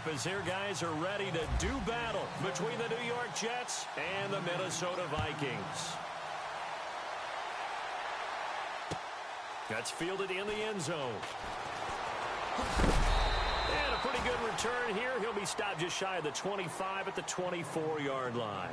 as their guys are ready to do battle between the New York Jets and the Minnesota Vikings. That's fielded in the end zone. And a pretty good return here. He'll be stopped just shy of the 25 at the 24-yard line.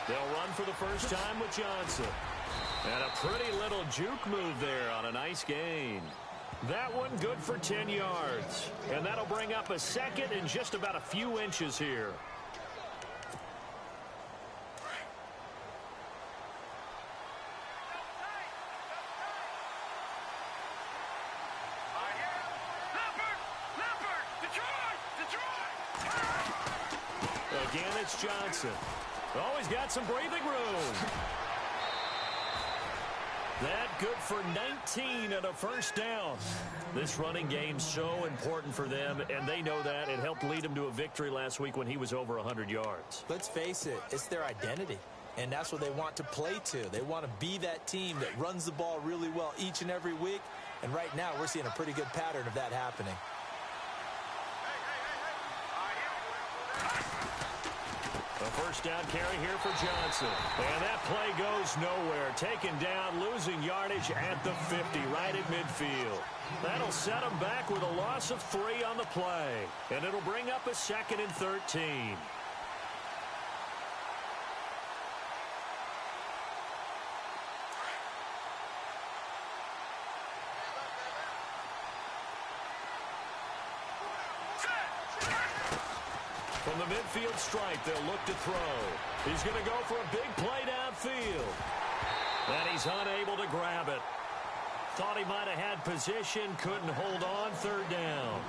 They'll run for the first time with Johnson. And a pretty little juke move there on a nice gain. That one good for 10 yards. And that'll bring up a second in just about a few inches here. Again, it's Johnson. Always got some breathing room. That good for 19 and a first down. This running game's so important for them, and they know that. It helped lead them to a victory last week when he was over 100 yards. Let's face it, it's their identity, and that's what they want to play to. They want to be that team that runs the ball really well each and every week, and right now we're seeing a pretty good pattern of that happening. A first down carry here for Johnson. And that play goes nowhere. Taken down, losing yardage at the 50, right at midfield. That'll set him back with a loss of 3 on the play. And it'll bring up a 2nd and 13. From the midfield stripe, they'll look to throw. He's going to go for a big play downfield. And he's unable to grab it. Thought he might have had position, couldn't hold on, 3rd down.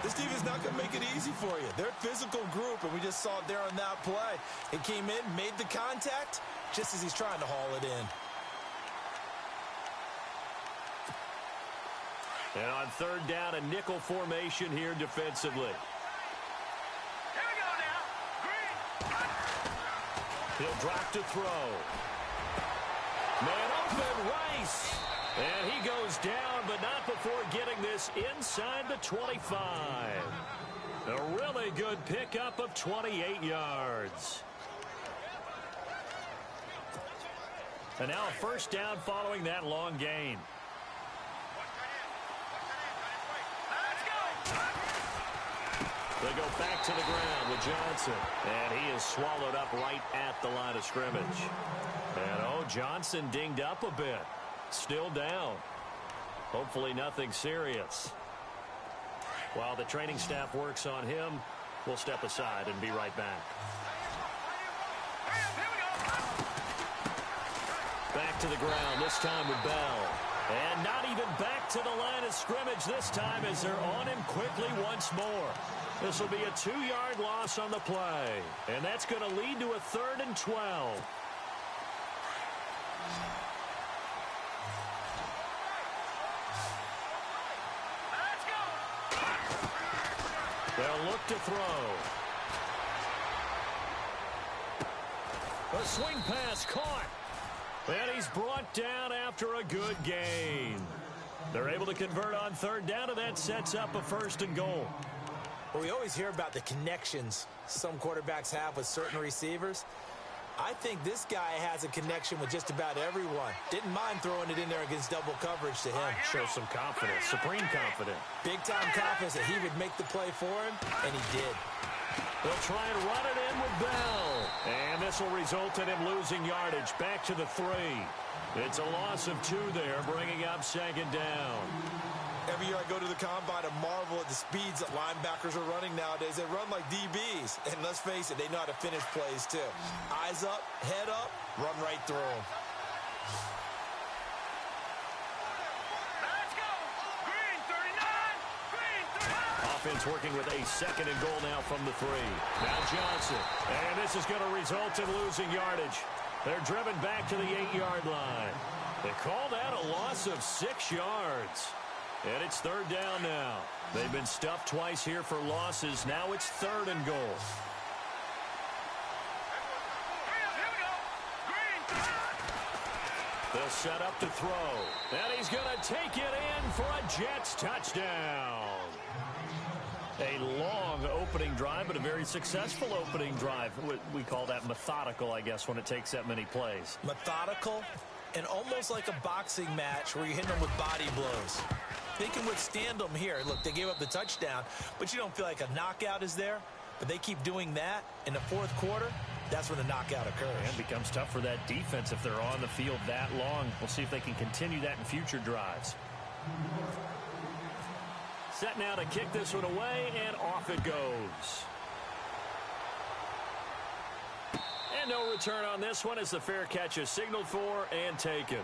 This team is not going to make it easy for you. They're a physical group, and we just saw it there on that play. It came in, made the contact, just as he's trying to haul it in. And on 3rd down, a nickel formation here defensively. He'll drop to throw. Man open, Rice. And he goes down, but not before getting this inside the 25. A really good pickup of 28 yards. And now a first down following that long gain. They go back to the ground with Johnson. And he is swallowed up right at the line of scrimmage. And, oh, Johnson dinged up a bit. Still down. Hopefully nothing serious. While the training staff works on him, we'll step aside and be right back. Back to the ground, this time with Bell. And not even back to the line of scrimmage this time as they're on him quickly once more. This will be a 2-yard loss on the play. And that's going to lead to a 3rd and 12. They'll look to throw. A swing pass caught. And he's brought down after a good gain. They're able to convert on 3rd down, and that sets up a 1st and goal. Well, we always hear about the connections some quarterbacks have with certain receivers. I think this guy has a connection with just about everyone. Didn't mind throwing it in there against double coverage to him. Shows some confidence, supreme confidence. Big-time confidence that he would make the play for him, and he did. They'll try and run it in with Bell. And this will result in him losing yardage back to the 3. It's a loss of 2 there, bringing up 2nd down. Every year I go to the combine and marvel at the speeds that linebackers are running nowadays. They run like DBs. And let's face it, they know how to finish plays too. Eyes up, head up, run right through them. Let's go! Green 39! Green 39! Offense working with a 2nd and goal now from the 3. Now Johnson. And this is going to result in losing yardage. They're driven back to the 8-yard line. They call that a loss of 6 yards. And it's third down now. They've been stuffed twice here for losses. Now it's 3rd and goal. They'll set up to throw. And he's going to take it in for a Jets touchdown. A long opening drive, but a very successful opening drive. We call that methodical, I guess, when it takes that many plays. Methodical and almost like a boxing match where you're hitting them with body blows. They can withstand them here. Look, they gave up the touchdown, but you don't feel like a knockout is there. But they keep doing that in the 4th quarter. That's when the knockout occurs. And it becomes tough for that defense if they're on the field that long. We'll see if they can continue that in future drives. Set now to kick this one away, and off it goes. And no return on this one as the fair catch is signaled for and taken.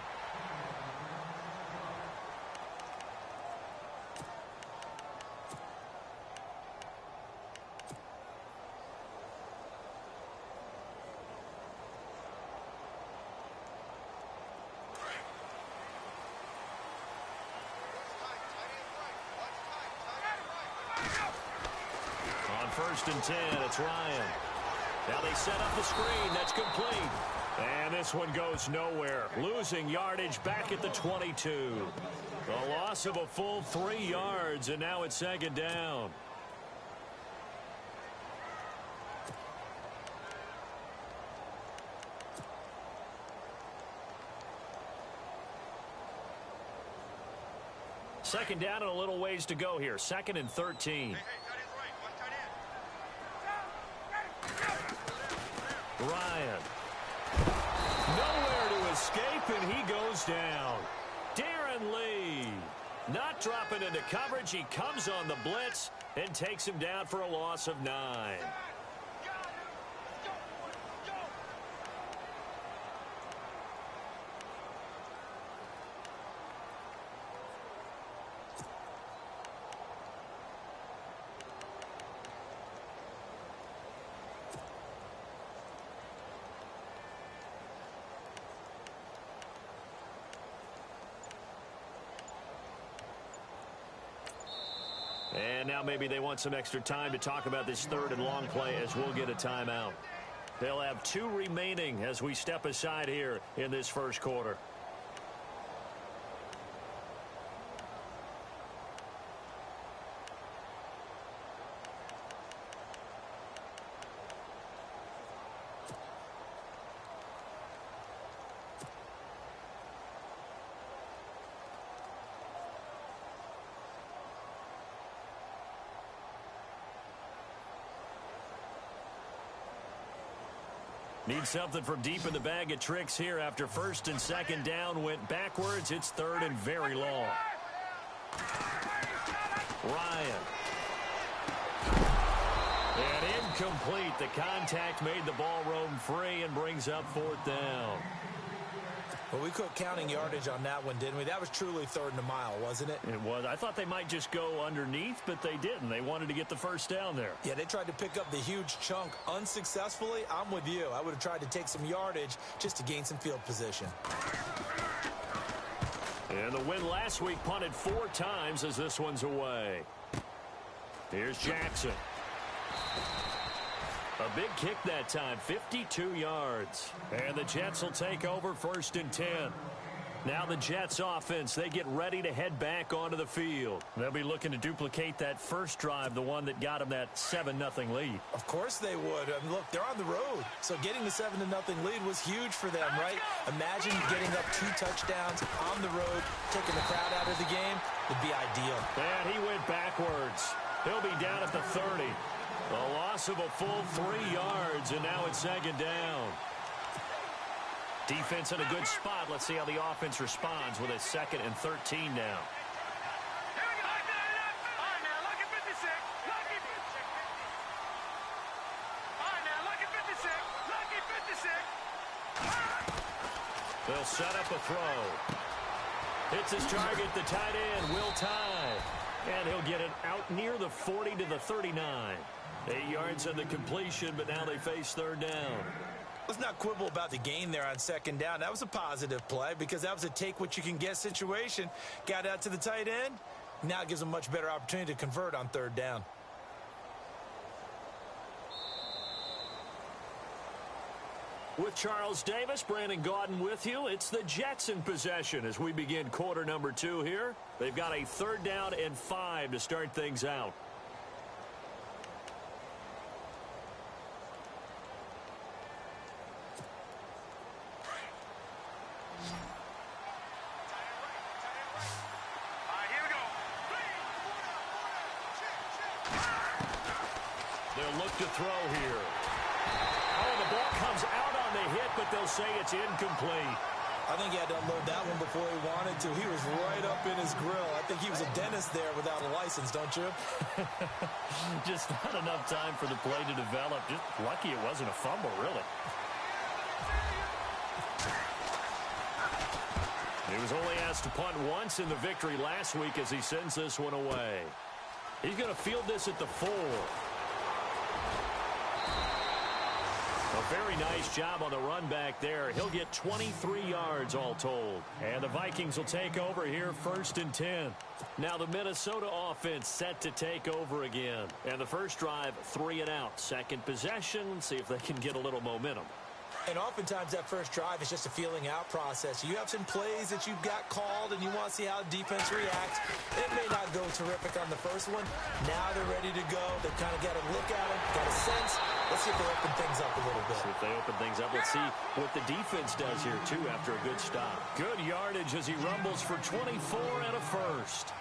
On 1st and 10, it's Ryan. Now they set up the screen. That's complete. And this one goes nowhere. Losing yardage back at the 22. A loss of a full 3 yards, and now it's 2nd down. Second down and a little ways to go here. 2nd and 13. Ryan. Nowhere to escape, and he goes down. Darren Lee. Not dropping into coverage. He comes on the blitz and takes him down for a loss of 9. And now maybe they want some extra time to talk about this 3rd and long play as we'll get a timeout. They'll have 2 remaining as we step aside here in this 1st quarter. Need something from deep in the bag of tricks here after 1st and 2nd down went backwards. It's 3rd and very long. Ryan. And incomplete. The contact made the ball roam free and brings up 4th down. Well, we quit counting yardage on that one, didn't we? That was truly 3rd and a mile, wasn't it? It was. I thought they might just go underneath, but they didn't. They wanted to get the 1st down there. Yeah, they tried to pick up the huge chunk unsuccessfully. I'm with you. I would have tried to take some yardage just to gain some field position. And the win last week punted 4 times as this one's away. Here's Jackson. A big kick that time, 52 yards. And the Jets will take over 1st and 10. Now the Jets offense, they get ready to head back onto the field. They'll be looking to duplicate that first drive, the one that got them that 7-0 lead. Of course they would. I mean, look, they're on the road. So getting the 7-0 lead was huge for them, right? Imagine getting up 2 touchdowns on the road, taking the crowd out of the game would be ideal. And he went backwards. He'll be down at the 30. A loss of a full 3 yards, and now it's 2nd down. Defense in a good spot. Let's see how the offense responds with a 2nd and 13 now. They'll set up a throw. Hits his target, the tight end, Will Tye. And he'll get it out near the 40 to the 39. 8 yards on the completion, but now they face 3rd down. Let's not quibble about the gain there on second down. That was a positive play because that was a take-what-you-can-get situation. Got out to the tight end. Now it gives them a much better opportunity to convert on third down. With Charles Davis, Brandon Gaudin with you. It's the Jets in possession as we begin quarter number 2 here. They've got a 3rd down and 5 to start things out. They'll look to throw here. Oh, the ball comes out on the hit, but they'll say it's incomplete. I think he had to unload that one before he wanted to. He was right up in his grill. I think he was a dentist there without a license, don't you? Just not enough time for the play to develop. Just lucky it wasn't a fumble, really. He was only asked to punt once in the victory last week as he sends this one away. He's going to field this at the 4. A very nice job on the run back there. He'll get 23 yards all told. And the Vikings will take over here 1st and 10. Now the Minnesota offense set to take over again. And the first drive, 3 and out. Second possession, see if they can get a little momentum. And oftentimes that first drive is just a feeling out process. You have some plays that you've got called and you want to see how the defense reacts. It may not go terrific on the first one. Now they're ready to go. They've kind of got a look at them, got a sense. Let's see if they open things up a little bit. See if they open things up. Let's see what the defense does here, too, after a good stop. Good yardage as he rumbles for 24 and a first.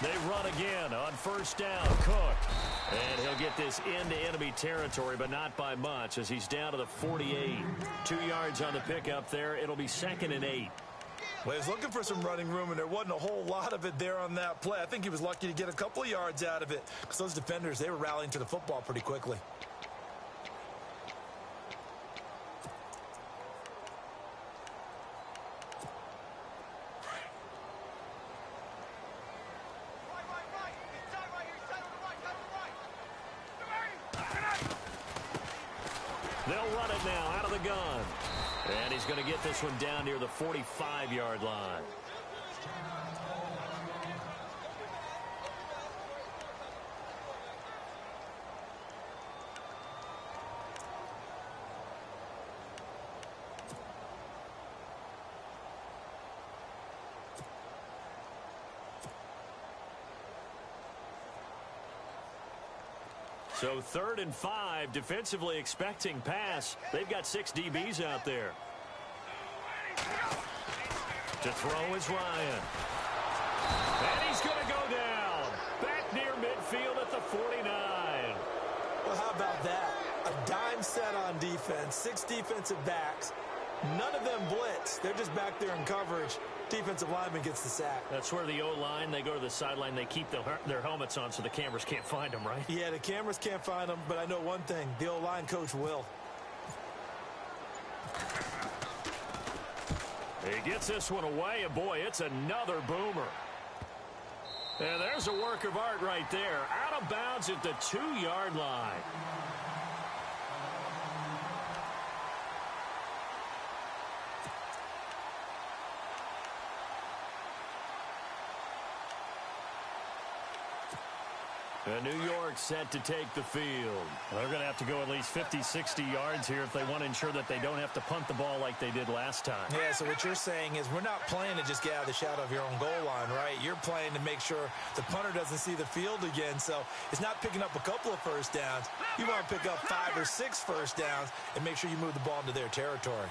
They run again on first down. Cook. And he'll get this into enemy territory, but not by much as he's down to the 48. 2 yards on the pickup there. It'll be 2nd and 8. Well, he was looking for some running room, and there wasn't a whole lot of it there on that play. I think he was lucky to get a couple of yards out of it because those defenders, they were rallying to the football pretty quickly. They'll run it now out of the gun. And he's going to get this one down near the 45-yard line. So 3rd and 5, defensively expecting pass. They've got 6 DBs out there. To throw is Ryan. And he's going to go down. Back near midfield at the 49. Well, how about that? A dime set on defense, 6 defensive backs. None of them blitz. They're just back there in coverage. Defensive lineman gets the sack. That's where the O-line, they go to the sideline, they keep their helmets on so the cameras can't find them, right? Yeah, the cameras can't find them, but I know one thing. The O-line coach will. He gets this one away, and boy, it's another boomer. And there's a work of art right there. Out of bounds at the 2-yard line. And New York set to take the field. They're going to have to go at least 50, 60 yards here if they want to ensure that they don't have to punt the ball like they did last time. Yeah, so what you're saying is we're not playing to just get out of the shadow of your own goal line, right? You're playing to make sure the punter doesn't see the field again. So it's not picking up a couple of first downs. You want to pick up 5 or 6 first downs and make sure you move the ball into their territory.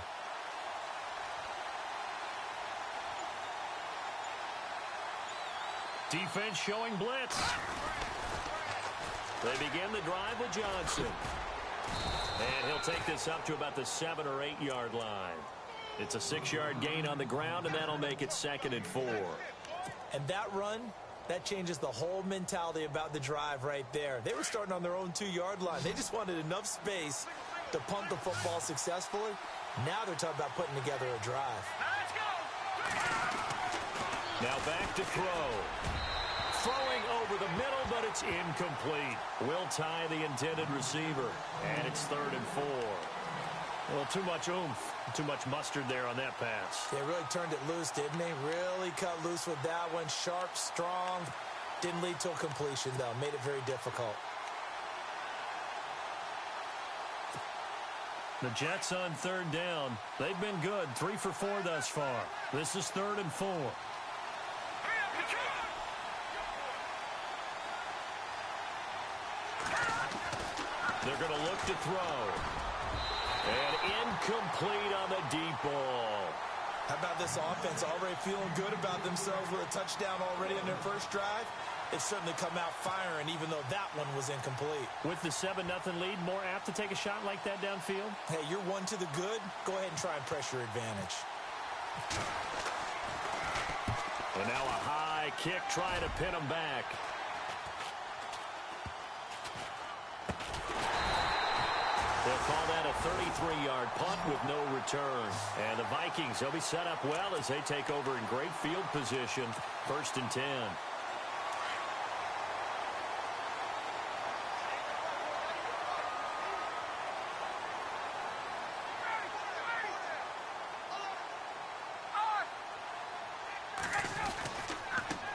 Defense showing blitz. They begin the drive with Johnson. And he'll take this up to about the 7 or 8 yard line. It's a 6-yard gain on the ground, and that'll make it 2nd and 4. And that run, that changes the whole mentality about the drive right there. They were starting on their own 2-yard line. They just wanted enough space to punt the football successfully. Now they're talking about putting together a drive. Now back to throw. Throwing over the middle, but it's incomplete. Will tie the intended receiver, and it's 3rd and 4. Well, too much oomph, too much mustard there on that pass. They really turned it loose, didn't they? Really cut loose with that one. Sharp, strong. Didn't lead to a completion, though. Made it very difficult. The Jets on 3rd down. They've been good, 3 for 4 thus far. This is 3rd and 4. They're going to look to throw. And incomplete on the deep ball. How about this offense already feeling good about themselves with a touchdown already on their first drive? It's certainly come out firing, even though that one was incomplete. With the 7-0 lead, more apt to take a shot like that downfield? Hey, you're one to the good. Go ahead and try and press your advantage. And now a high kick trying to pin him back. They'll call that a 33-yard punt with no return. And the Vikings, they'll be set up well as they take over in great field position. 1st and 10.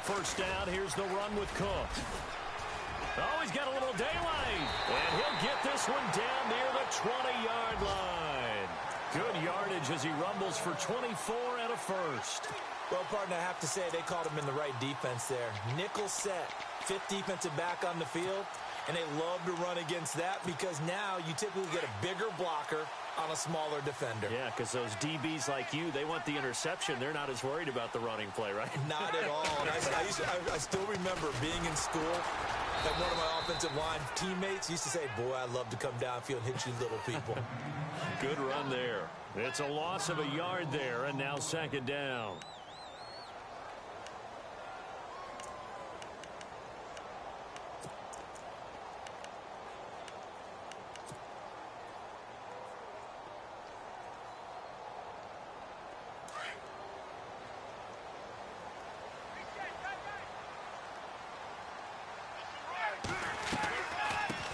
First down, here's the run with Cook. Oh, he's got a little daylight. And he'll get this one down near the 20-yard line. Good yardage as he rumbles for 24 and a first. Well, partner, I have to say they called him in the right defense there. Nickel set, 5th defensive back on the field. And they love to run against that because now you typically get a bigger blocker on a smaller defender. Yeah, because those DBs like you, they want the interception. They're not as worried about the running play, right? Not at all. And I still remember being in school and one of my offensive line teammates used to say, boy, I'd love to come downfield and hit you little people. Good run there. It's a loss of a yard there, and now 2nd down.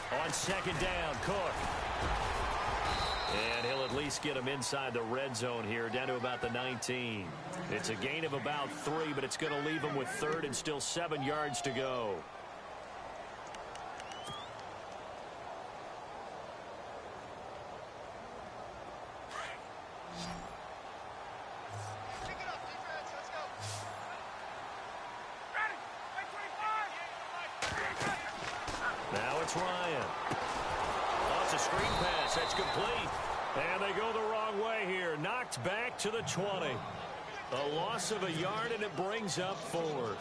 On 2nd down, Cook. And he'll at least get him inside the red zone here, down to about the 19. It's a gain of about 3, but it's going to leave him with 3rd and still 7 yards to go. Now it's Ryan. Oh, it's a screen pass. That's complete. And they go the wrong way here. Knocked back to the 20. A loss of a yard, and it brings up 4th.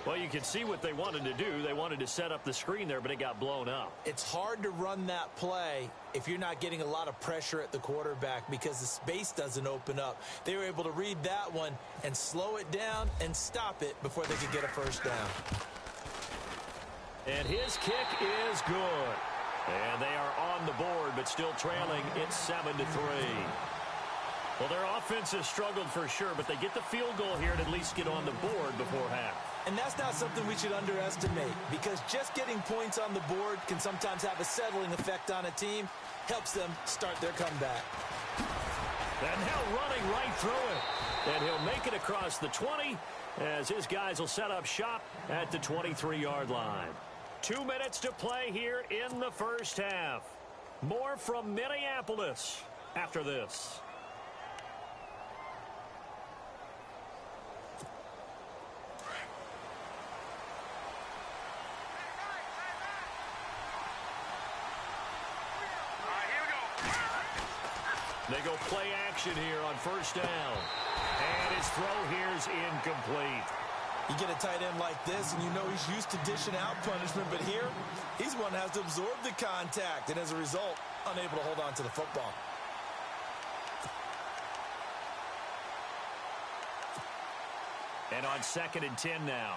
Well, you can see what they wanted to do. They wanted to set up the screen there, but it got blown up. It's hard to run that play if you're not getting a lot of pressure at the quarterback because the space doesn't open up. They were able to read that one and slow it down and stop it before they could get a first down. And his kick is good. And they are on the board, but still trailing. It's 7-3. Well, their offense has struggled for sure, but they get the field goal here and at least get on the board before half. And that's not something we should underestimate because just getting points on the board can sometimes have a settling effect on a team. Helps them start their comeback. And now running right through it. And he'll make it across the 20 as his guys will set up shop at the 23-yard line. 2 minutes to play here in the first half. More from Minneapolis after this. They go play action here on first down. And his throw here's incomplete. You get a tight end like this, and you know he's used to dishing out punishment, but here, he's one that has to absorb the contact, and as a result, unable to hold on to the football. And on 2nd and 10 now.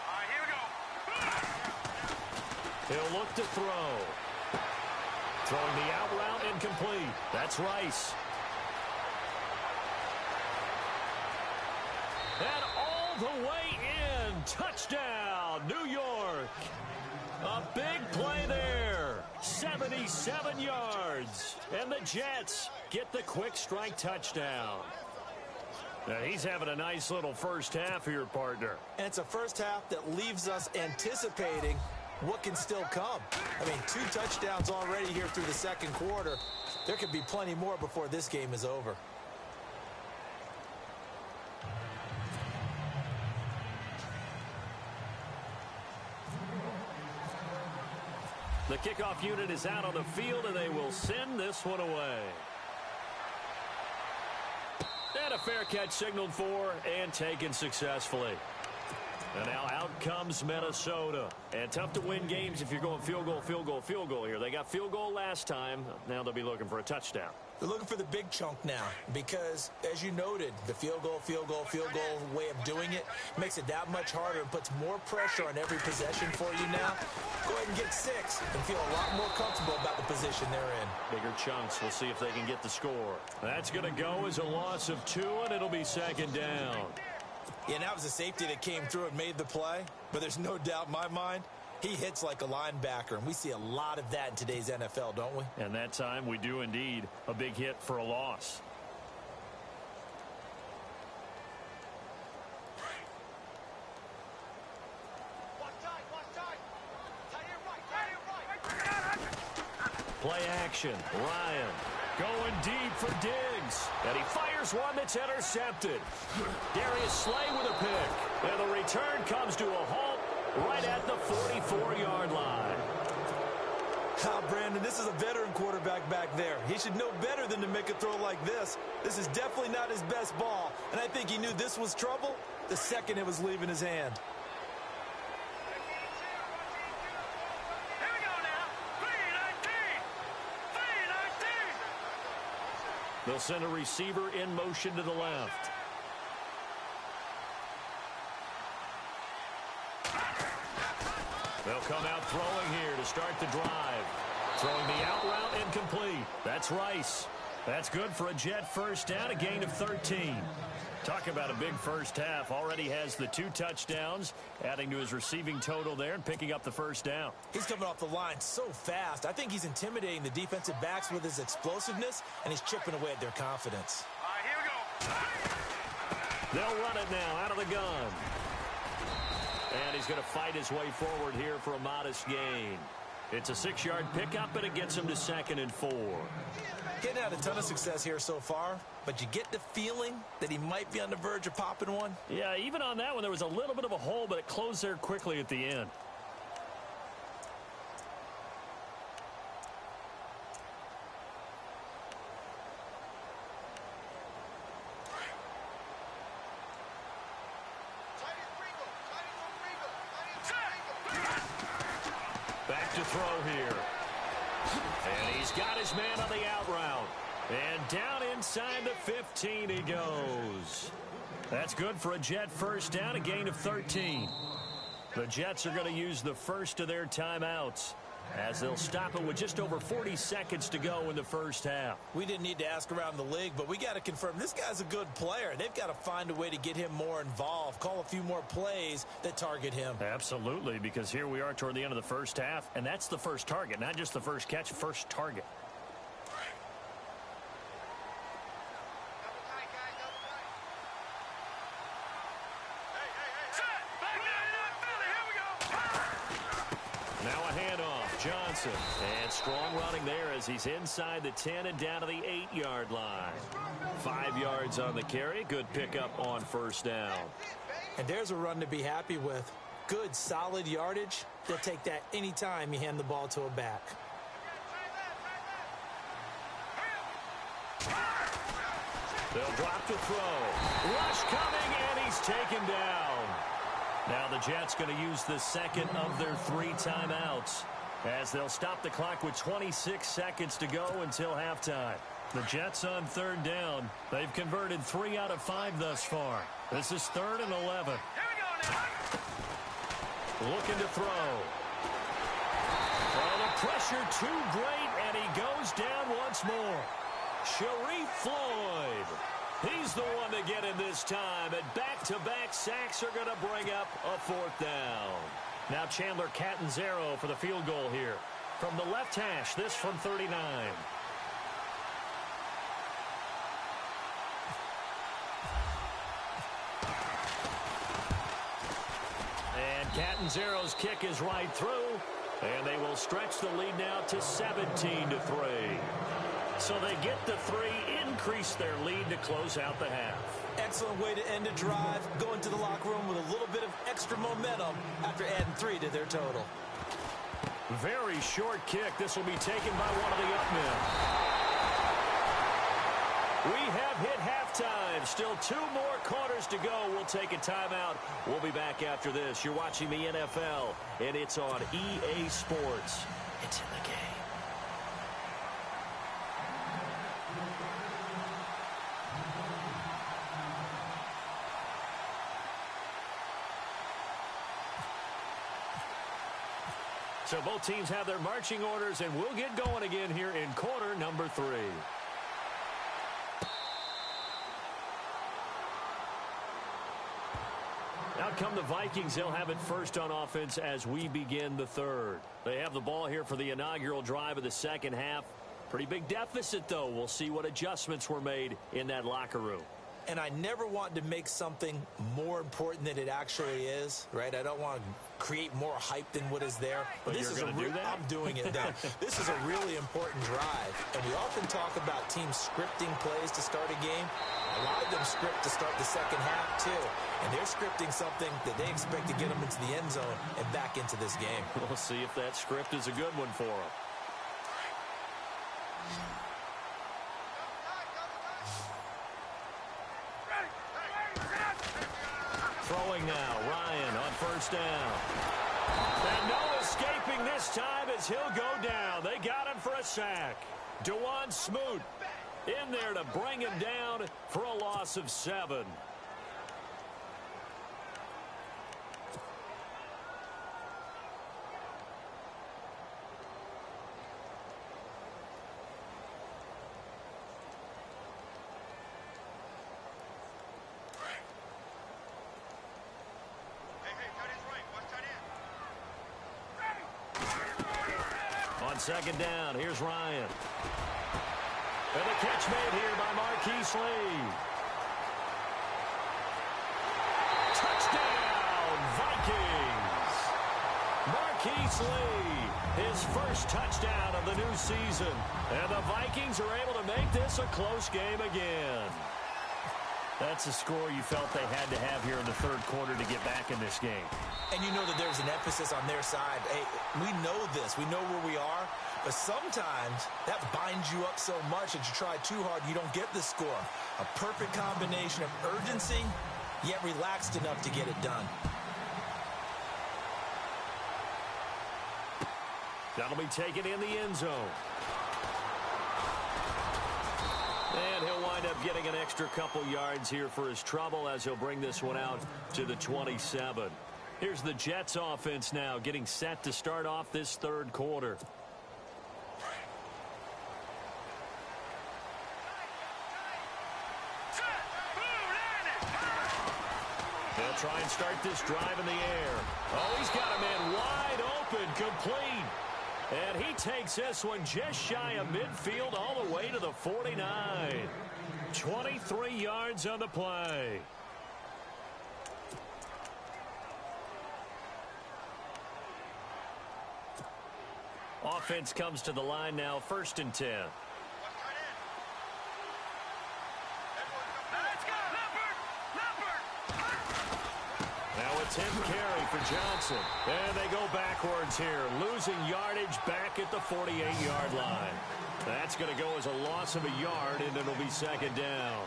All right, here we go. He'll look to throw. Throwing the out route incomplete. That's Rice. And all the way in. Touchdown, New York. A big play there. 77 yards. And the Jets get the quick strike touchdown. Now, he's having a nice little first half here, partner. And it's a first half that leaves us anticipating what can still come. I mean, 2 touchdowns already here through the second quarter. There could be plenty more before this game is over. The kickoff unit is out on the field, and they will send this one away. And a fair catch signaled for and taken successfully. And now out comes Minnesota. And tough to win games if you're going field goal, field goal, field goal here. They got field goal last time. Now they'll be looking for a touchdown. They're looking for the big chunk now because, as you noted, the field goal way of doing it makes it that much harder and puts more pressure on every possession for you now. Go ahead and get 6 and feel a lot more comfortable about the position they're in. Bigger chunks. We'll see if they can get the score. That's going to go as a loss of 2, and it'll be second down. Yeah, and that was a safety that came through and made the play, but there's no doubt in my mind he hits like a linebacker, and we see a lot of that in today's NFL, don't we? And that time we do indeed. A big hit for a loss. Play action. Ryan going deep for Diggs. And he fires one that's intercepted. Darius Slay with a pick. And the return comes to a halt right at the 44-yard line. Brandon, this is a veteran quarterback back there. He should know better than to make a throw like this. This is definitely not his best ball. And I think he knew this was trouble the second it was leaving his hand. They'll send a receiver in motion to the left. They'll come out throwing here to start the drive. Throwing the out route incomplete. That's Rice. That's good for a Jet first down, a gain of 13. Talk about a big first half. Already has the 2 touchdowns, adding to his receiving total there and picking up the first down. He's coming off the line so fast. I think he's intimidating the defensive backs with his explosiveness, and he's chipping away at their confidence. All right, here we go. They'll run it now out of the gun. And he's going to fight his way forward here for a modest gain. It's a 6-yard pickup, and it gets him to 2nd and 4. Getting had a ton of success here so far, but you get the feeling that he might be on the verge of popping one. Yeah, even on that one, there was a little bit of a hole, but it closed there quickly at the end. Back to throw here. And he's got his man on the out route. And down inside the 15 he goes. That's good for a Jet first down, a gain of 13. The Jets are going to use the first of their timeouts as they'll stop it with just over 40 seconds to go in the first half. We didn't need to ask around the league, but we got to confirm this guy's a good player. They've got to find a way to get him more involved, call a few more plays that target him. Absolutely, because here we are toward the end of the first half, and that's the first target, not just the first catch, first target. Now a handoff, Johnson. And strong running there as he's inside the 10 and down to the 8-yard line. 5 yards on the carry. Good pickup on first down. And there's a run to be happy with. Good, solid yardage. They'll take that anytime you hand the ball to a back. They'll drop the throw. Rush coming, and he's taken down. Now the Jets going to use the second of their 3 timeouts as they'll stop the clock with 26 seconds to go until halftime. The Jets on 3rd down. They've converted 3 out of 5 thus far. This is 3rd and 11. Looking to throw. Oh, the pressure too great, and he goes down once more. Sharif Floyd. He's the one to get in this time, and back-to-back sacks are going to bring up a fourth down. Now Chandler Catanzaro for the field goal here. From the left hash, this from 39. And Catanzaro's kick is right through, and they will stretch the lead now to 17-3. So they get the 3, increase their lead to close out the half. Excellent way to end a drive. Go into the locker room with a little bit of extra momentum after adding 3 to their total. Very short kick. This will be taken by one of the up men. We have hit halftime. Still 2 more quarters to go. We'll take a timeout. We'll be back after this. You're watching the NFL, and it's on EA Sports. It's in the game. So both teams have their marching orders, and we'll get going again here in quarter number 3. Out come the Vikings. They'll have it first on offense as we begin the third. They have the ball here for the inaugural drive of the second half. Pretty big deficit, though. We'll see what adjustments were made in that locker room. And I never want to make something more important than it actually is, right? I don't want to create more hype than what is there. But this is a do that? I'm doing it now. This is a really important drive. And we often talk about teams scripting plays to start a game. A lot of them script to start the second half, too. And they're scripting something that they expect to get them into the end zone and back into this game. We'll see if that script is a good one for them. Throwing now, Ryan on first down. And no escaping this time as he'll go down. They got him for a sack. DeJuan Smoot in there to bring him down for a loss of 7. On second down, here's Ryan. And the catch made here by Marquise Lee. Touchdown, Vikings! Marquise Lee, his first touchdown of the new season. And the Vikings are able to make this a close game again. That's a score you felt they had to have here in the third quarter to get back in this game. And you know that there's an emphasis on their side. Hey, we know this. We know where we are. But sometimes that binds you up so much that you try too hard, you don't get the score. A perfect combination of urgency, yet relaxed enough to get it done. That'll be taken in the end zone. And he'll wind up getting an extra couple yards here for his trouble as he'll bring this one out to the 27. Here's the Jets offense now getting set to start off this third quarter. They'll try and start this drive in the air. Oh, he's got a man wide open, complete. And he takes this one just shy of midfield all the way to the 49. 23 yards on the play. Offense comes to the line now, 1st and 10. Now a 10th carry for Johnson. And they go backwards here, losing yardage back at the 48-yard line. That's going to go as a loss of a yard, and it'll be second down.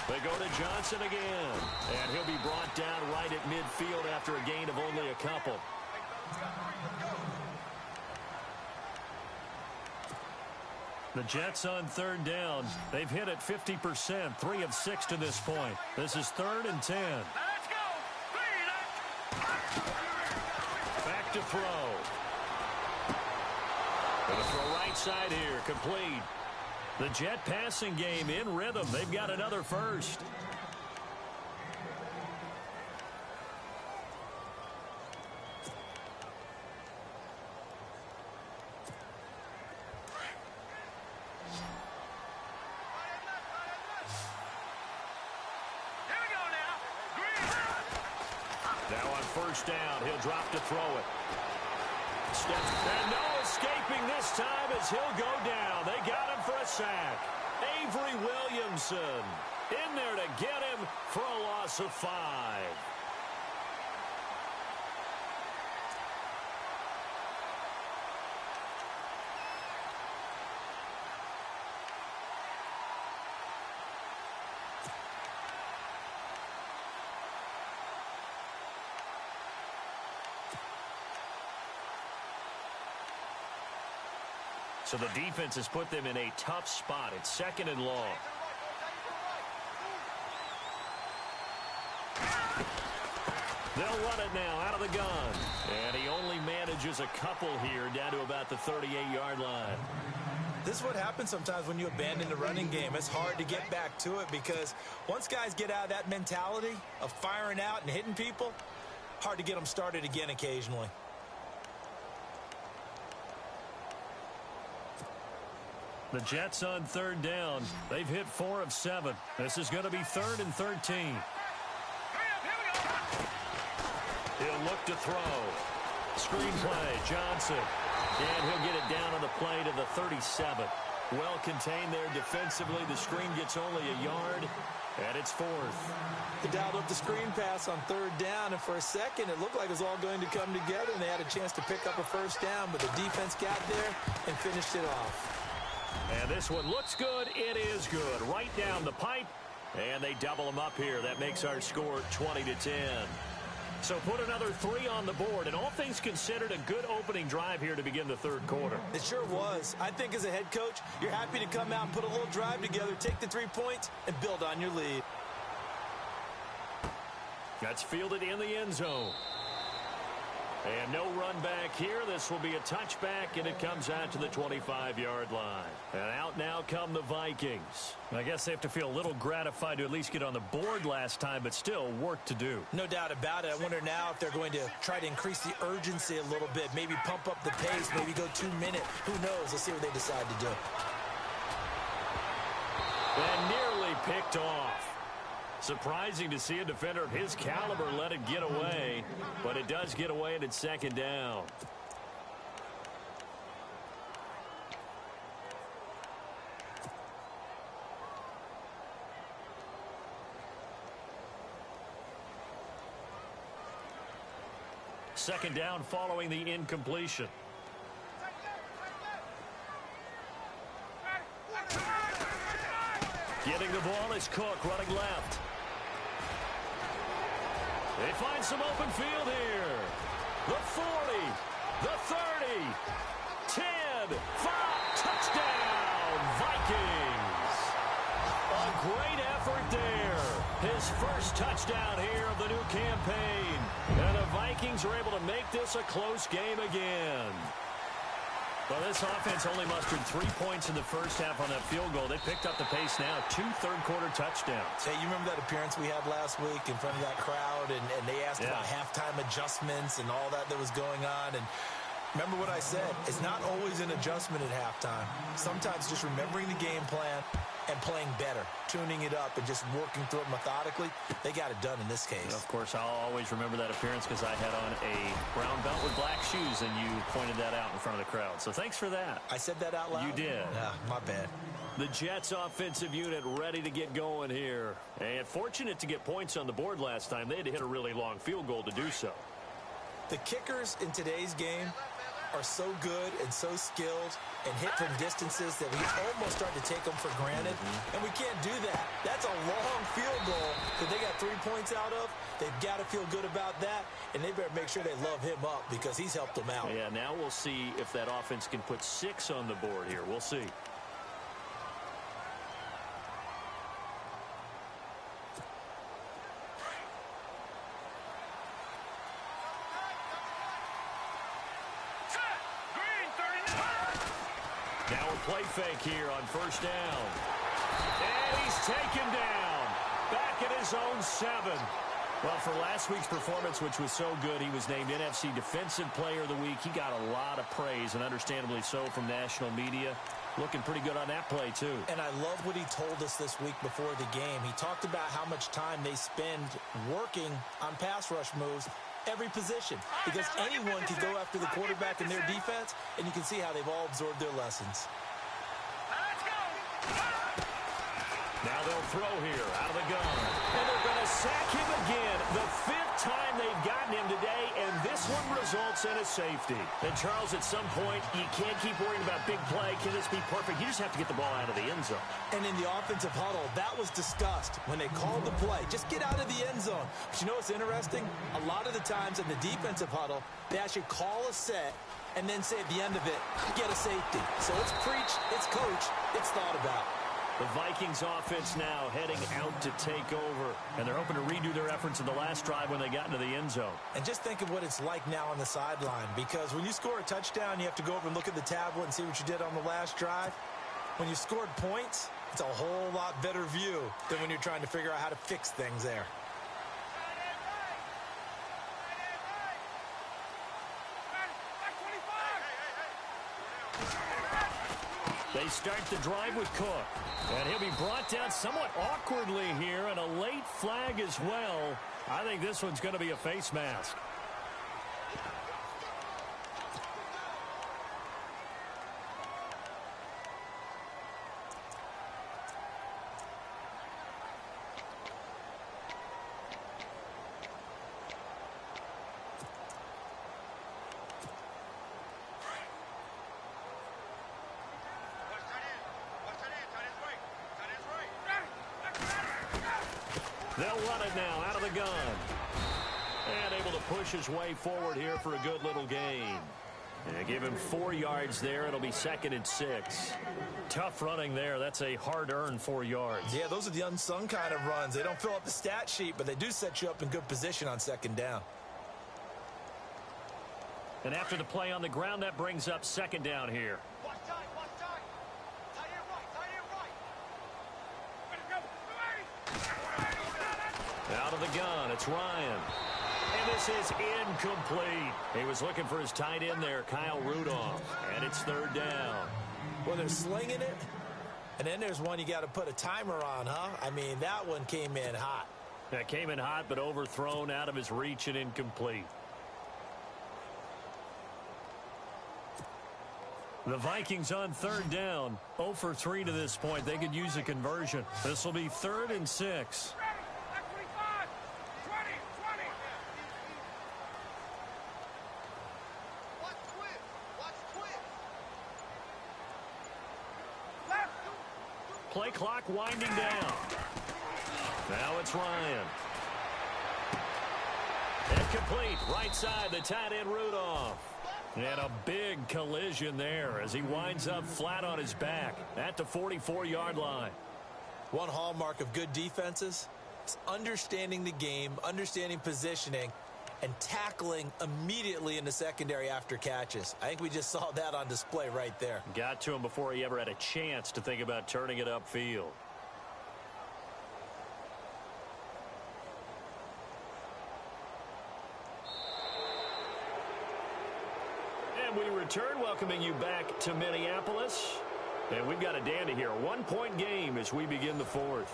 They go to Johnson again, and he'll be brought down right at midfield after a gain of only a couple. The Jets on third down. They've hit it 50%, 3 of 6 to this point. This is 3rd and 10. Let's go. Back to throw. Gonna throw right side here, complete. The Jet passing game in rhythm. They've got another first. Now on first down, he'll drop to throw it. Steps, and no escaping this time as he'll go down. They got him for a sack. Avery Williamson in there to get him for a loss of 5. So the defense has put them in a tough spot. It's 2nd and long. They'll run it now out of the gun. And he only manages a couple here down to about the 38-yard line. This is what happens sometimes when you abandon the running game. It's hard to get back to it because once guys get out of that mentality of firing out and hitting people, hard to get them started again occasionally. The Jets on third down. They've hit 4 of 7. This is going to be 3rd and 13. He'll look to throw. Screen play, Johnson. And he'll get it down on the play to the 37. Well contained there defensively. The screen gets only a yard, and it's 4th. They dialed up the screen pass on third down, and for a second it looked like it was all going to come together, and they had a chance to pick up a first down, but the defense got there and finished it off. And this one looks good. It is good. Right down the pipe. And they double them up here. That makes our score 20-10. So put another 3 on the board. And all things considered, a good opening drive here to begin the third quarter. It sure was. I think as a head coach, you're happy to come out and put a little drive together, take the 3 points, and build on your lead. That's fielded in the end zone. And no run back here. This will be a touchback, and it comes out to the 25-yard line. And out now come the Vikings. I guess they have to feel a little gratified to at least get on the board last time, but still work to do. No doubt about it. I wonder now if they're going to try to increase the urgency a little bit, maybe pump up the pace, maybe go 2 minute. Who knows? Let's see what they decide to do. And nearly picked off. Surprising to see a defender of his caliber let it get away, but it does get away, and it's 2nd down. Second down following the incompletion. Getting the ball is Cook running left. They find some open field here. The 40, the 30, 10, 5, touchdown, Vikings. A great effort there. His first touchdown here of the new campaign. And the Vikings are able to make this a close game again. Well, this offense only mustered 3 points in the first half on that field goal. They picked up the pace now. 2 third-quarter touchdowns. Hey, you remember that appearance we had last week in front of that crowd, and they asked about halftime adjustments and all that was going on, and remember what I said. It's not always an adjustment at halftime. Sometimes just remembering the game plan and playing better, tuning it up and just working through it methodically. They got it done in this case. Of course, I'll always remember that appearance because I had on a brown belt with black shoes, and you pointed that out in front of the crowd. So thanks for that. I said that out loud? You did. My bad. The Jets offensive unit ready to get going here. And fortunate to get points on the board last time. They had to hit a really long field goal to do so. The kickers in today's game are so good and so skilled and hit from distances that we almost start to take them for granted. And we can't do that. That's a long field goal that they got 3 points out of. They've got to feel good about that, and they better make sure they love him up because he's helped them out. Yeah, now we'll see if that offense can put 6 on the board here. We'll see. Now a play fake here on first down. And he's taken down. Back at his own 7. Well, for last week's performance, which was so good, he was named NFC Defensive Player of the Week. He got a lot of praise, and understandably so, from national media. Looking pretty good on that play, too. And I love what he told us this week before the game. He talked about how much time they spend working on pass rush moves, every position, because anyone can go after the quarterback in their defense, and you can see how they've all absorbed their lessons. Now they'll throw here out of the gun. And they're going to sack him again. The 5th time they've gotten him today, and this one results in a safety. And, Charles, at some point, you can't keep worrying about big play. Can this be perfect? You just have to get the ball out of the end zone. And in the offensive huddle, that was discussed when they called the play. Just get out of the end zone. But you know what's interesting? A lot of the times in the defensive huddle, they actually call a set and then say at the end of it, get a safety. So it's preached, it's coached, it's thought about. The Vikings offense now heading out to take over. And they're hoping to redo their efforts in the last drive when they got into the end zone. And just think of what it's like now on the sideline. Because when you score a touchdown, you have to go over and look at the tablet and see what you did on the last drive. When you scored points, it's a whole lot better view than when you're trying to figure out how to fix things there. They start the drive with Cook. And he'll be brought down somewhat awkwardly here, and a late flag as well. I think this one's going to be a face mask. They'll run it now out of the gun. And able to push his way forward here for a good little gain. And give him 4 yards there. It'll be 2nd and 6. Tough running there. That's a hard-earned 4 yards. Yeah, those are the unsung kind of runs. They don't fill up the stat sheet, but they do set you up in good position on 2nd down. And after the play on the ground, that brings up 2nd down here. Out of the gun, it's Ryan. And this is incomplete. He was looking for his tight end there, Kyle Rudolph. And it's 3rd down. Well, they're slinging it. And then there's one you got to put a timer on, huh? I mean, that one came in hot. That came in hot, but overthrown, out of his reach, and incomplete. The Vikings on 3rd down. 0 for 3 to this point. They could use a conversion. This will be 3rd and 6. Play clock winding down. Now it's Ryan. And complete. Right side, the tight end Rudolph. And a big collision there as he winds up flat on his back at the 44-yard line. One hallmark of good defenses is understanding the game, understanding positioning, and tackling immediately in the secondary after catches. I think we just saw that on display right there. Got to him before he ever had a chance to think about turning it upfield. And we return, welcoming you back to Minneapolis. And we've got a dandy here. A 1-point game as we begin the 4th.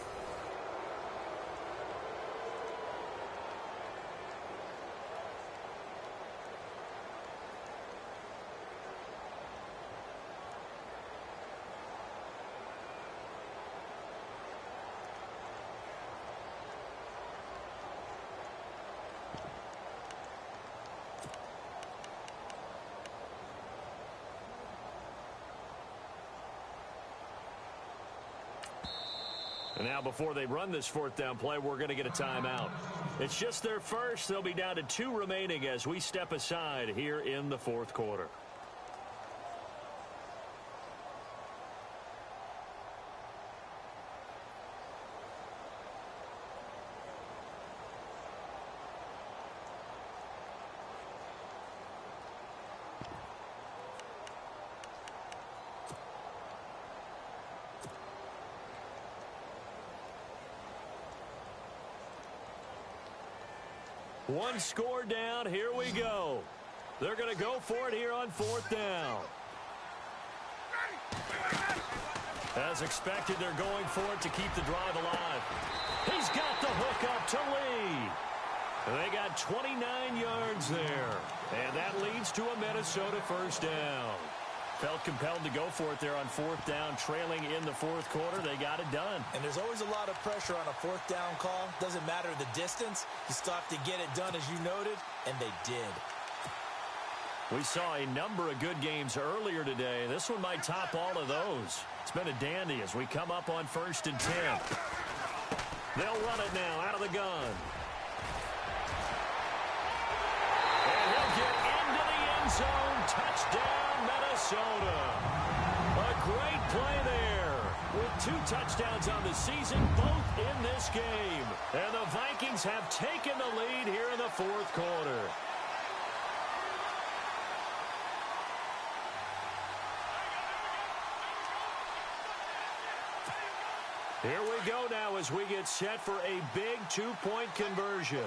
And now before they run this 4th down play, we're going to get a timeout. It's just their first. They'll be down to 2 remaining as we step aside here in the 4th quarter. One score down. Here we go. They're going to go for it here on 4th down. As expected, they're going for it to keep the drive alive. He's got the hook up to Lee. They got 29 yards there. And that leads to a Minnesota first down. Felt compelled to go for it there on 4th down, trailing in the 4th quarter. They got it done. And there's always a lot of pressure on a 4th down call. Doesn't matter the distance. You still have to get it done, as you noted, and they did. We saw a number of good games earlier today. This one might top all of those. It's been a dandy as we come up on 1st and 10. They'll run it now out of the gun. And he'll get into the end zone. Touchdown, Minnesota. A great play there. With 2 touchdowns on the season, both in this game. And the Vikings have taken the lead here in the 4th quarter. Here we go now as we get set for a big 2-point conversion.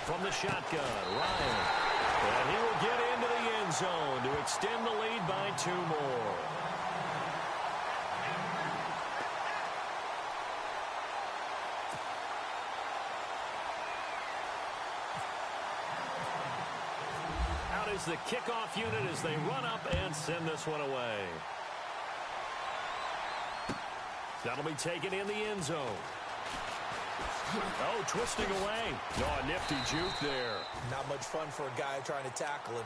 From the shotgun, Ryan. And he will get into the end zone to extend the lead by 2 more. Out is the kickoff unit as they run up and send this one away. That'll be taken in the end zone. Oh, twisting away. Oh, a nifty juke there. Not much fun for a guy trying to tackle him.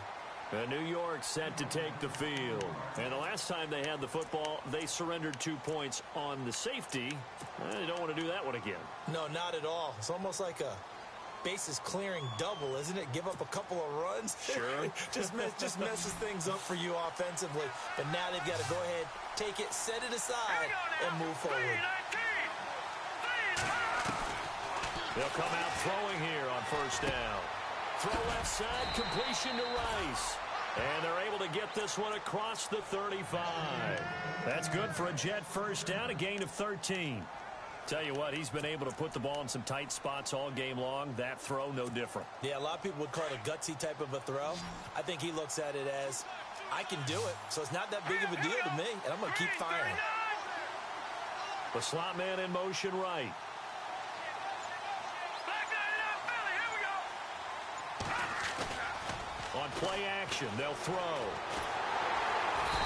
And New York set to take the field. And the last time they had the football, they surrendered 2 points on the safety. They don't want to do that one again. No, not at all. It's almost like a bases clearing double, isn't it? Give up a couple of runs. Sure. just messes things up for you offensively. But now they've got to go ahead, take it, set it aside, and move forward. They'll come out throwing here on 1st down. Throw left side, completion to Rice. And they're able to get this one across the 35. That's good for a Jet first down, a gain of 13. Tell you what, he's been able to put the ball in some tight spots all game long. That throw, no different. Yeah, a lot of people would call it a gutsy type of a throw. I think he looks at it as, I can do it, so it's not that big of a deal to me, and I'm going to keep firing. The slot man in motion right. On play action, they'll throw.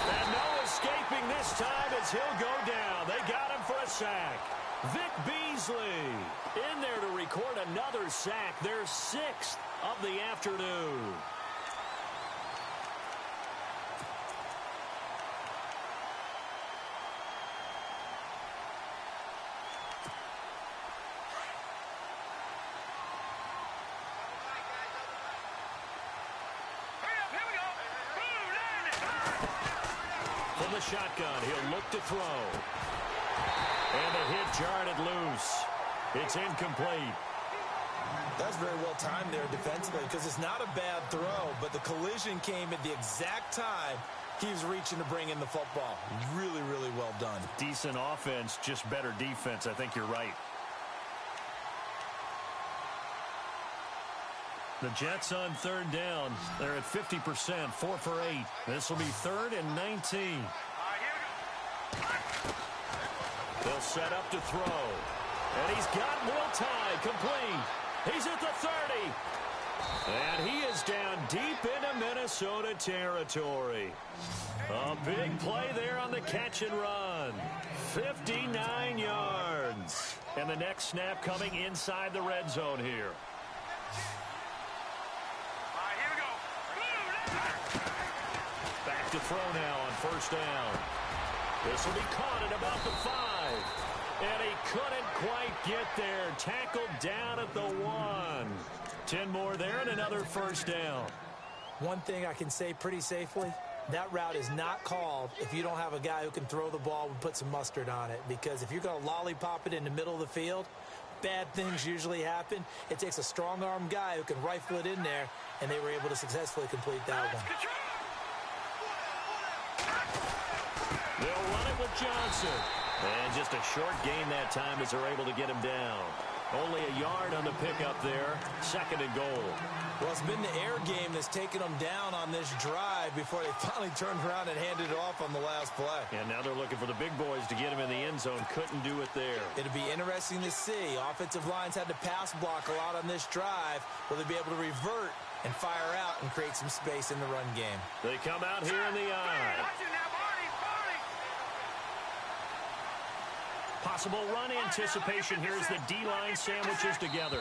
And no escaping this time as he'll go down. They got him for a sack. Vic Beasley in there to record another sack. Their 6th of the afternoon. From the shotgun, he'll look to throw. And the hit jarred it loose. It's incomplete. That's very well timed there defensively because it's not a bad throw, but the collision came at the exact time he was reaching to bring in the football. Really, really well done. Decent offense, just better defense. I think you're right. The Jets on 3rd down. They're at 50%, 4 for 8. This will be 3rd and 19. They'll set up to throw. And he's got Will Tye complete. He's at the 30. And he is down deep into Minnesota territory. A big play there on the catch and run. 59 yards. And the next snap coming inside the red zone here. Back to throw now on 1st down. This will be caught at about the 5. And he couldn't quite get there. Tackled down at the 1. 10 more there and another 1st down. One thing I can say pretty safely, that route is not called if you don't have a guy who can throw the ball and put some mustard on it. Because if you're going to lollipop it in the middle of the field, bad things usually happen. It takes a strong-arm guy who can rifle it in there, and they were able to successfully complete that one. They'll run it with Johnson. And just a short gain that time as they're able to get him down. Only a yard on the pickup there. 2nd and goal. Well, it's been the air game that's taken them down on this drive before they finally turned around and handed it off on the last play. And now they're looking for the big boys to get him in the end zone. Couldn't do it there. It'll be interesting to see. Offensive lines had to pass block a lot on this drive. Will they be able to revert and fire out and create some space in the run game? They come out here in the eye. Possible run anticipation here as the D-line sandwiches together.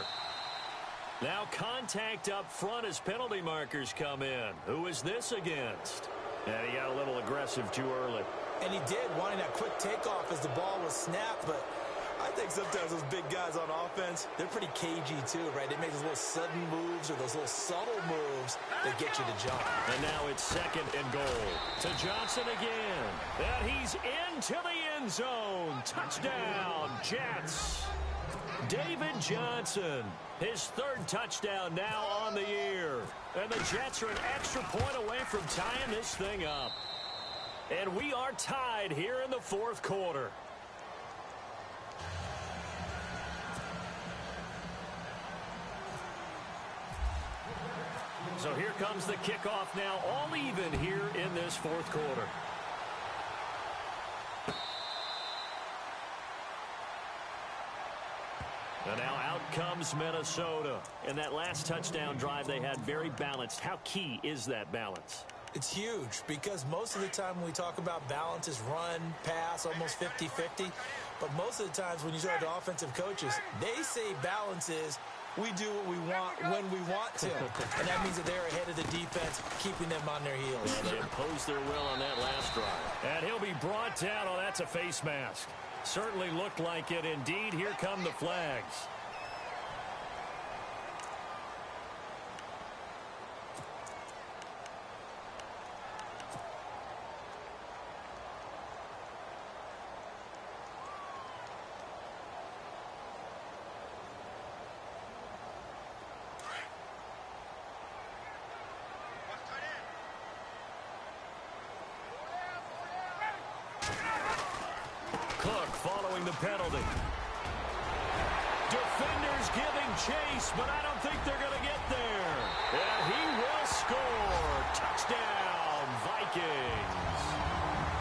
Now contact up front as penalty markers come in. Who is this against? And he got a little aggressive too early. And he did, wanting that quick takeoff as the ball was snapped, but I think sometimes those big guys on offense, they're pretty cagey too, right? They make those little sudden moves or those little subtle moves that get you to jump. And now it's 2nd and goal. To Johnson again. And he's into the end zone. Touchdown, Jets. David Johnson, his 3rd touchdown now on the year. And the Jets are an extra point away from tying this thing up. And we are tied here in the 4th quarter. So here comes the kickoff now, all even here in this 4th quarter. And now out comes Minnesota. And that last touchdown drive they had very balanced. How key is that balance? It's huge because most of the time when we talk about balance is run, pass, almost 50-50. But most of the times when you talk to offensive coaches, they say balance is we do what we want when we want to. And that means that they're ahead of the defense, keeping them on their heels. And they imposed their will on that last drive. And he'll be brought down. Oh, that's a face mask. Certainly looked like it. Indeed, here come the flags. Following the penalty. Defenders giving chase, but I don't think they're going to get there. And he will score. Touchdown, Vikings.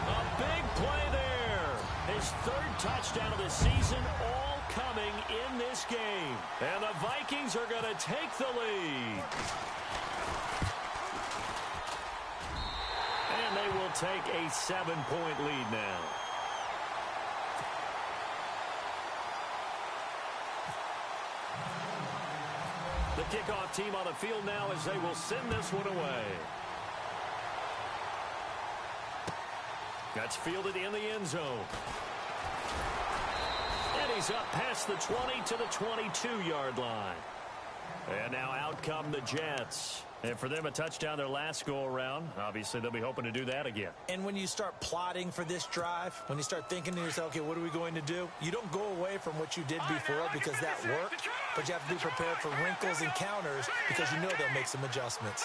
A big play there. His 3rd touchdown of the season, all coming in this game. And the Vikings are going to take the lead. And they will take a 7-point lead now. The kickoff team on the field now as they will send this one away. That's fielded in the end zone. And he's up past the 20 to the 22-yard line. And now out come the Jets. And for them, a touchdown their last go-around. Obviously, they'll be hoping to do that again. And when you start plotting for this drive, when you start thinking to yourself, okay, what are we going to do? You don't go away from what you did before because that worked, but you have to be prepared for wrinkles and counters because you know they'll make some adjustments.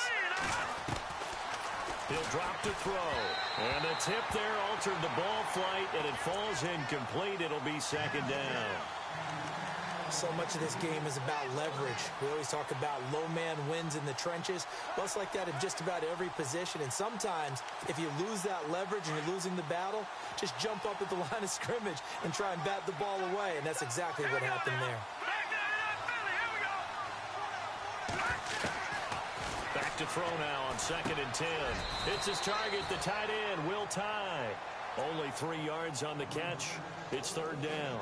He'll drop to throw. And the tip there altered the ball flight, and it falls incomplete. It'll be 2nd down. So much of this game is about leverage. We always talk about low man wins in the trenches. Well, it's like that in just about every position. And sometimes, if you lose that leverage and you're losing the battle, just jump up at the line of scrimmage and try and bat the ball away. And that's exactly what happened there. Back to throw now on 2nd and 10. It's his target, the tight end, Will Tye. Only 3 yards on the catch. It's 3rd down.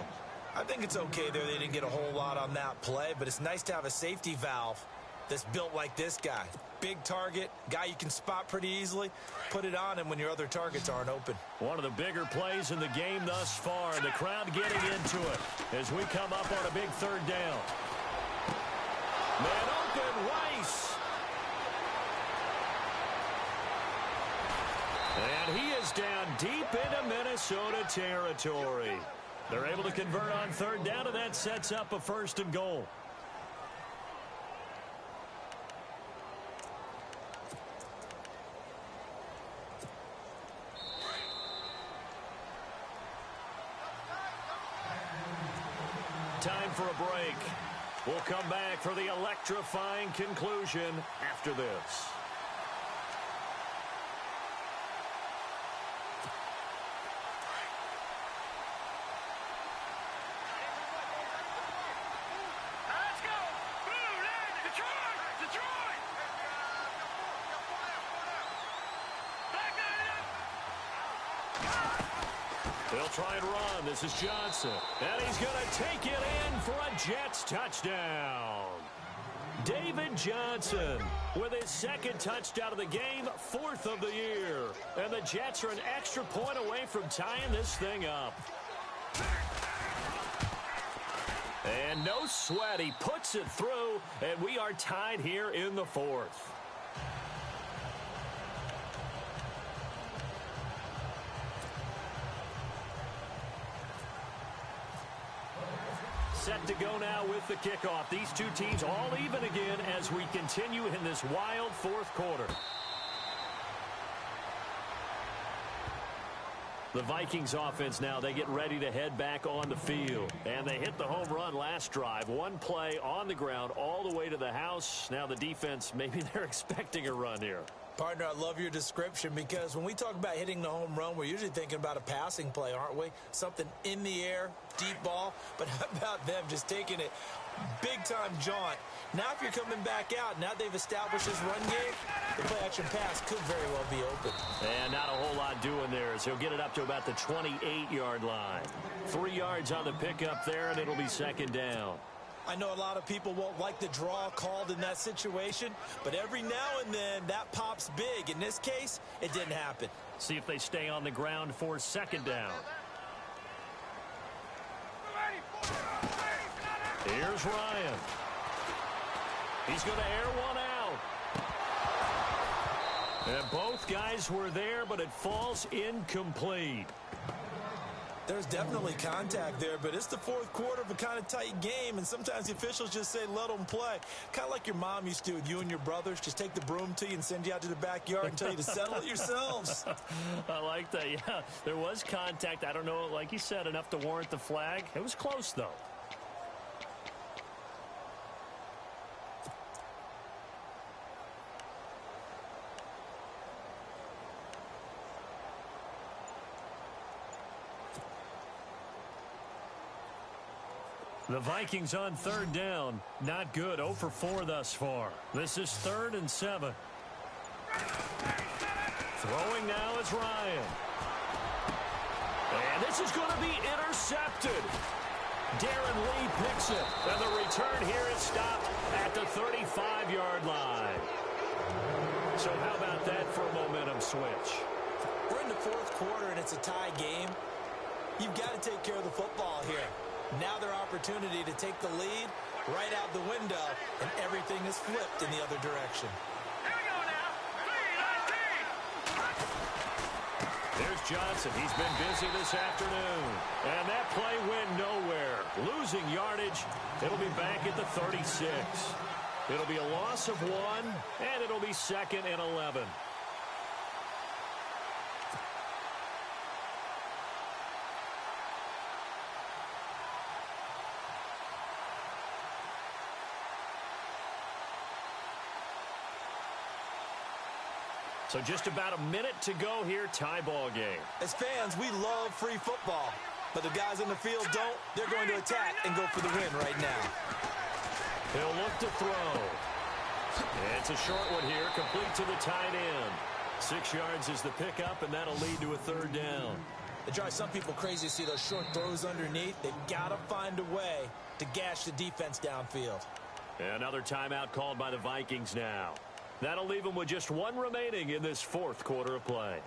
I think it's okay there. They didn't get a whole lot on that play, but it's nice to have a safety valve that's built like this guy. Big target, guy you can spot pretty easily. Put it on him when your other targets aren't open. One of the bigger plays in the game thus far. The crowd getting into it as we come up on a big 3rd down. Man open, Rice. And he is down deep into Minnesota territory. They're able to convert on 3rd down, and that sets up a 1st and goal. time for a break. We'll come back for the electrifying conclusion after this. Let's go! Blue line, Detroit! Detroit! Back nine up! They'll try and run. This is Johnson. And he's going to take it in for a Jets touchdown. David Johnson with his second touchdown of the game, 4th of the year. And the Jets are an extra point away from tying this thing up. And no sweat. He puts it through, and we are tied here in the 4th. Set to go now with the kickoff. These two teams all even again as we continue in this wild 4th quarter. The Vikings offense now, they get ready to head back on the field. And they hit the home run last drive. One play on the ground all the way to the house. Now the defense, maybe they're expecting a run here. Partner, I love your description because when we talk about hitting the home run, we're usually thinking about a passing play, aren't we? Something in the air, deep ball. But how about them just taking it big-time jaunt? Now if you're coming back out, now they've established this run game, the play-action pass could very well be open. And not a whole lot doing there as he'll get it up to about the 28-yard line. 3 yards on the pickup there, and it'll be second down. I know a lot of people won't like the draw called in that situation, but every now and then that pops big. In this case, it didn't happen. See if they stay on the ground for second down. Here's Ryan. He's going to air one out. And both guys were there, but it falls incomplete. There's definitely contact there, but it's the 4th quarter of a kind of tight game, and sometimes the officials just say, let them play. Kind of like your mom used to with you and your brothers. Just take the broom to you and send you out to the backyard and tell you to settle it yourselves. I like that, yeah. There was contact. I don't know, like you said, enough to warrant the flag. It was close, though. The Vikings on 3rd down. Not good. 0 for 4 thus far. This is 3rd and 7. Throwing now is Ryan. And this is going to be intercepted. Darren Lee picks it. And the return here is stopped at the 35-yard line. So how about that for a momentum switch? We're in the 4th quarter, and it's a tie game. You've got to take care of the football here. Now their opportunity to take the lead right out the window, and everything is flipped in the other direction. Here we go now. 3-19. There's Johnson. He's been busy this afternoon. And that play went nowhere. Losing yardage. It'll be back at the 36. It'll be a loss of 1, and it'll be 2nd and 11. So just about a minute to go here, tie ball game. As fans, we love free football, but the guys on the field don't. They're going to attack and go for the win right now. He'll look to throw. It's a short one here, complete to the tight end. 6 yards is the pickup, and that'll lead to a 3rd down. It drives some people crazy to see those short throws underneath. They've got to find a way to gash the defense downfield. Another timeout called by the Vikings now. That'll leave them with just 1 remaining in this 4th quarter of play.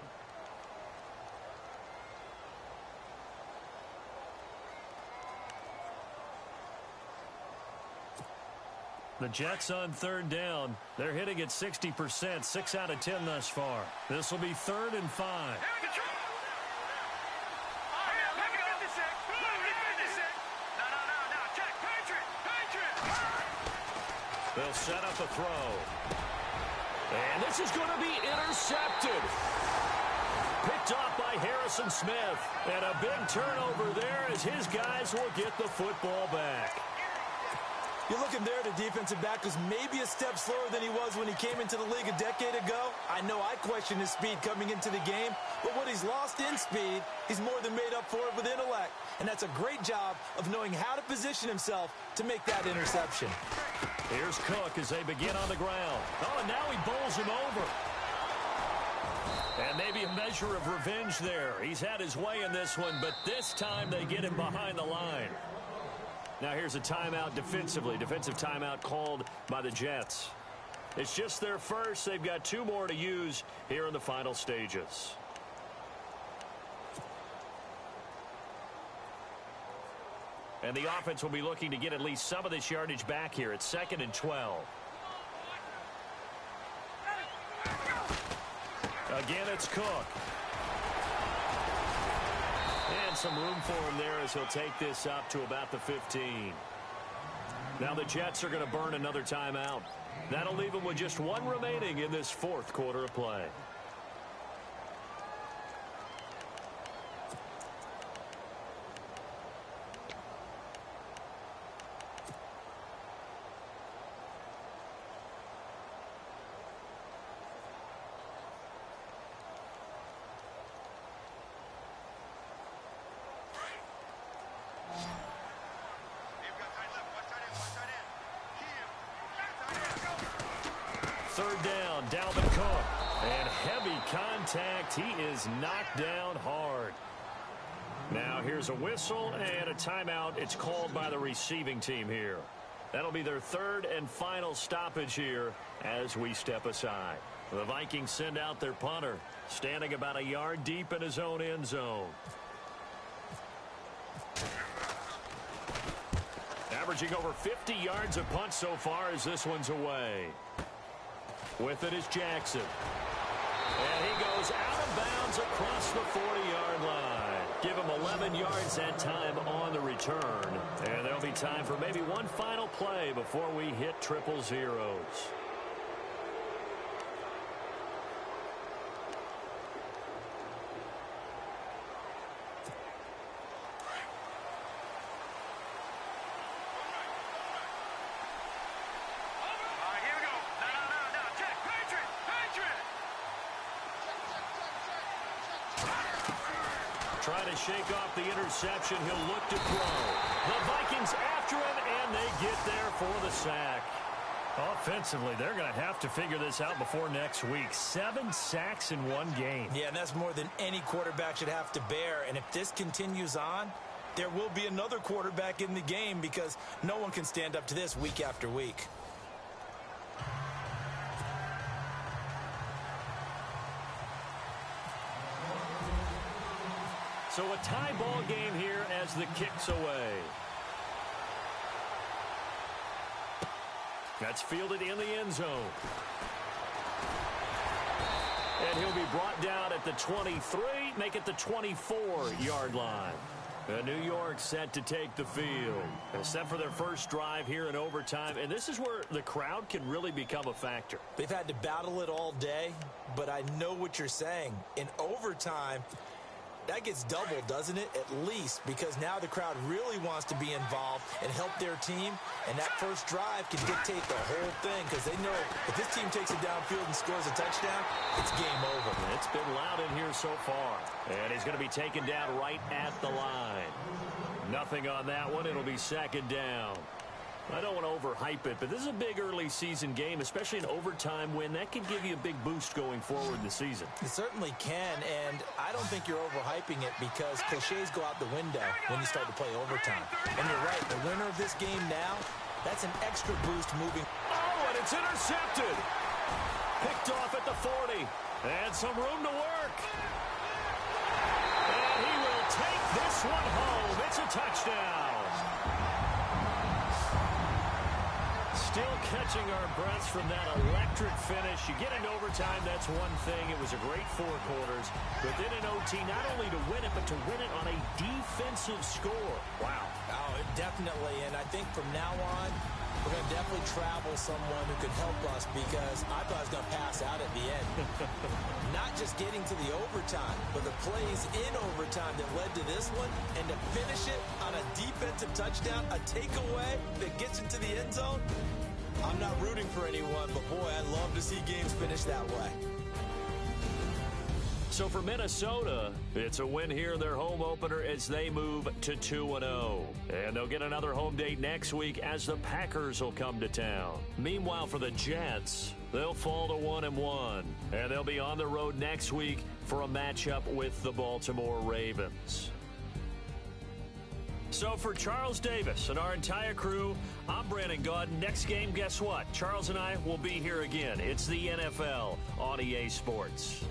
The Jets on 3rd down. They're hitting at 60%, 6 out of 10 thus far. This will be 3rd and 5. They'll set up a throw. And this is going to be intercepted. Picked off by Harrison Smith. And a big turnover there as his guys will get the football back. You're looking there at a defensive back who's maybe a step slower than he was when he came into the league a decade ago. I know I questioned his speed coming into the game, but what he's lost in speed, he's more than made up for it with intellect. And that's a great job of knowing how to position himself to make that interception. Here's Cook as they begin on the ground. Oh, and now he bowls him over. And maybe a measure of revenge there. He's had his way in this one, but this time they get him behind the line. Now here's a timeout defensively. Defensive timeout called by the Jets. It's just their first. They've got 2 more to use here in the final stages. And the offense will be looking to get at least some of this yardage back here. It's 2nd and 12. Again, it's Cook. And some room for him there as he'll take this up to about the 15. Now the Jets are going to burn another timeout. That'll leave them with just 1 remaining in this 4th quarter of play. Third down, Dalvin Cook. And heavy contact. He is knocked down hard. Now here's a whistle and a timeout. It's called by the receiving team here. That'll be their 3rd and final stoppage here as we step aside. The Vikings send out their punter, standing about a yard deep in his own end zone. Averaging over 50 yards a punt so far as this one's away. With it is Jackson. And he goes out of bounds across the 40-yard line. Give him 11 yards that time on the return. And there'll be time for maybe one final play before we hit triple zeros. Trying to shake off the interception. He'll look to throw. The Vikings after him, and they get there for the sack. Offensively, they're going to have to figure this out before next week. 7 sacks in 1 game. Yeah, and that's more than any quarterback should have to bear. And if this continues on, there will be another quarterback in the game because no one can stand up to this week after week. So a tie ball game here as the kick's away. That's fielded in the end zone. And he'll be brought down at the 23, make it the 24-yard line. New York set to take the field. Set for their first drive here in overtime. And this is where the crowd can really become a factor. They've had to battle it all day, but I know what you're saying. In overtime, that gets doubled, doesn't it? At least, because now the crowd really wants to be involved and help their team, and that first drive can dictate the whole thing because they know if this team takes it downfield and scores a touchdown, it's game over. It's been loud in here so far, and he's going to be taken down right at the line. Nothing on that one. It'll be 2nd down. I don't want to overhype it, but this is a big early season game, especially an overtime win. That can give you a big boost going forward in the season. It certainly can, and I don't think you're overhyping it because cliches go out the window when you start to play overtime. And you're right, the winner of this game now, that's an extra boost moving. Oh, and it's intercepted. Picked off at the 40. And some room to work. And he will take this one home. It's a touchdown. Still catching our breaths from that electric finish. You get into overtime, that's one thing. It was a great 4 quarters. But then in OT, not only to win it, but to win it on a defensive score. Wow. Oh, definitely. And I think from now on, We're going to definitely travel someone who could help us because I thought I was going to pass out at the end. Not just getting to the overtime, but the plays in overtime that led to this one, and to finish it on a defensive touchdown, a takeaway that gets into the end zone. I'm not rooting for anyone, but boy, I'd love to see games finish that way. So for Minnesota, it's a win here in their home opener as they move to 2-0. And they'll get another home date next week as the Packers will come to town. Meanwhile, for the Jets, they'll fall to 1-1. And they'll be on the road next week for a matchup with the Baltimore Ravens. So for Charles Davis and our entire crew, I'm Brandon Gaudin. Next game, guess what? Charles and I will be here again. It's the NFL on EA Sports.